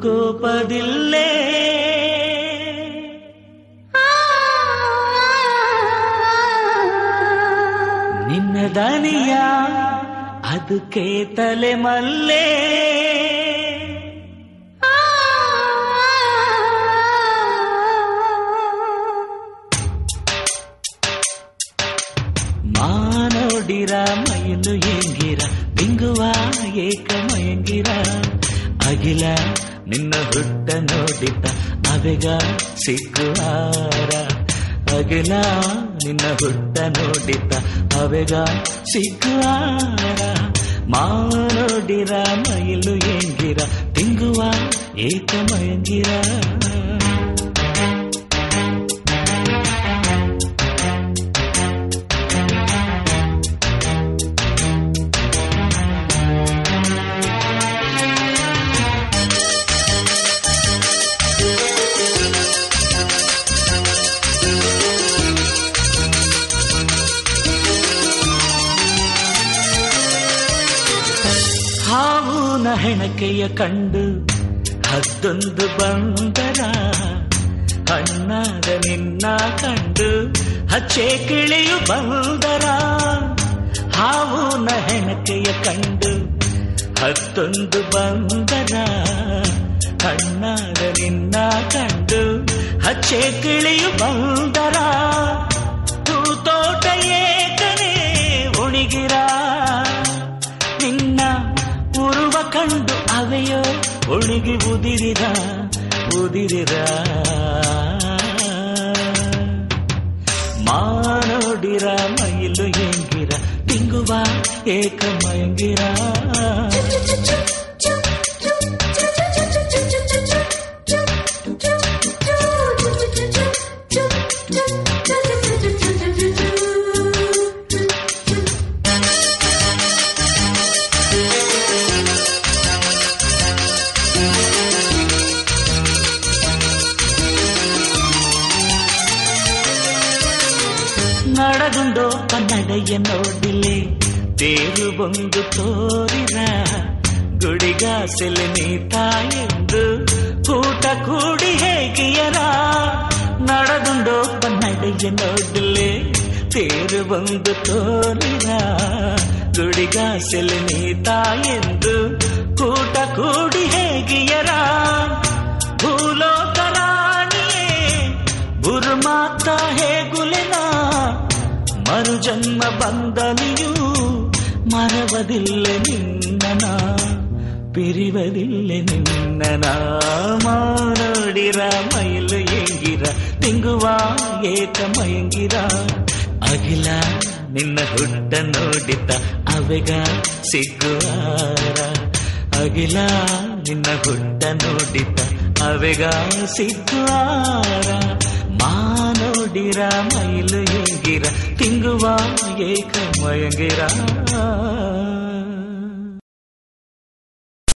ಕೋಪದಿಲ್ಲೇ ನಿನ್ನ ದನಿಯ ಅದಕ್ಕೆ ತಲೆ ಮಲ್ಲೆ ಮಾನೋಡಿರ ಮೈಲು ಎಂಗಿರ ಬಿಂಗುವ ಏಕ ಮಯಂಗಿರ ಅಗಿಲ ನಿನ್ನ ಹುಟ್ಟ ನೋಡಿತ ಅವೆಗ ಸಿಕ್ಕುವಾರ ಅಗಿಲ ನಿನ್ನ ಹುಟ್ಟ ನೋಡಿತ ಅವೆಗ ಸಿಕ್ಕುವಾರ ಮಾನೋಡಿರ ಮೈಲು ಎಂಗಿರ ಬಿಂಗುವ ಏಕ ಮಯಂಗಿರ ಹಾವೂನ ಹೆಣಕೆಯ ಕಂಡು ಹದ್ದೊಂದು ಬಂದರ ಹಣ್ಣಾದ ನಿನ್ನ ಕಂಡು ಹಚ್ಚೆ ಕಿಳಿಯು ಬಂದರ ಹಾವೂನ ಹೆಣಕೆಯ ಕಂಡು ಹದ್ದೊಂದು ಬಂದರ ಹಣ್ಣಾದ ನಿನ್ನ ಕಂಡು ಹಚ್ಚೆ ಕಿಳಿಯು ಬಂದರ ತೋಟ ಏಕನೇ ಒಣಿಗಿರ ನಿನ್ನ ಉರುವ ಕಂಡು ಅವೆಯೋ ಒಣಗಿ ಉದಿರಿದ ಮಾನೋಡಿರ ಮೈಲು ಎಂಗಿರ ತಿಂಗುವ ಏಕ ಮಯಂಗಿರ ನಡಗುಂಡೋ ಕನ್ನಡೆಯ ನೋಡಿಲೆ ತೇರು ಬಂದು ತೋರಿರ ಗುಡಿಗಾಸೆಲೆ ನೀತಾಯೆಂದು ಊಟ ಕೂಡಿ ಹೇಗಿಯರ ನಡಗುಂಡೋ ಕನ್ನಡೆಯ ನೋಡಿಲೆ ತೇರು ಬಂದು ತೋರಿರ ಗುಡಿಗಾಸೆಲೆ ನೀತಾಯೆಂದು ಊಟ ಕೂಡಿ ಹೇಗಿಯರ ಭೂಲೋಕರಾಣಿಯೇ ಬುರುಮಾತ ಹೇಗುಲೆನ ಮರು ಜನ್ಮ ಬಂದನಿಯೂ ಮರವದಿಲ್ಲ ನಿನ್ನನ ಪಿರಿವದಿಲ್ಲ ನಿನ್ನನ ಮಾನೋಡಿರ ಮೈಲು ಎಂಗಿರ ತಿಂಗುವ ಏಕ ಮಯಂಗಿರ ಅಗಿಲ ನಿನ್ನ ಹುಟ್ಟ ನೋಡಿತ ಅವೆಗ ಸಿಗುವಾರ ಅಗಿಲ ನಿನ್ನ ಹುಟ್ಟ ನೋಡಿತ ಅವೆಗ ಸಿಗುವಾರ ಮಾನೋಡಿರ ಮೈಲು ಎಂಗಿರ ತಿಂಗುವ ಏಕ ಮಯಂಗಿರ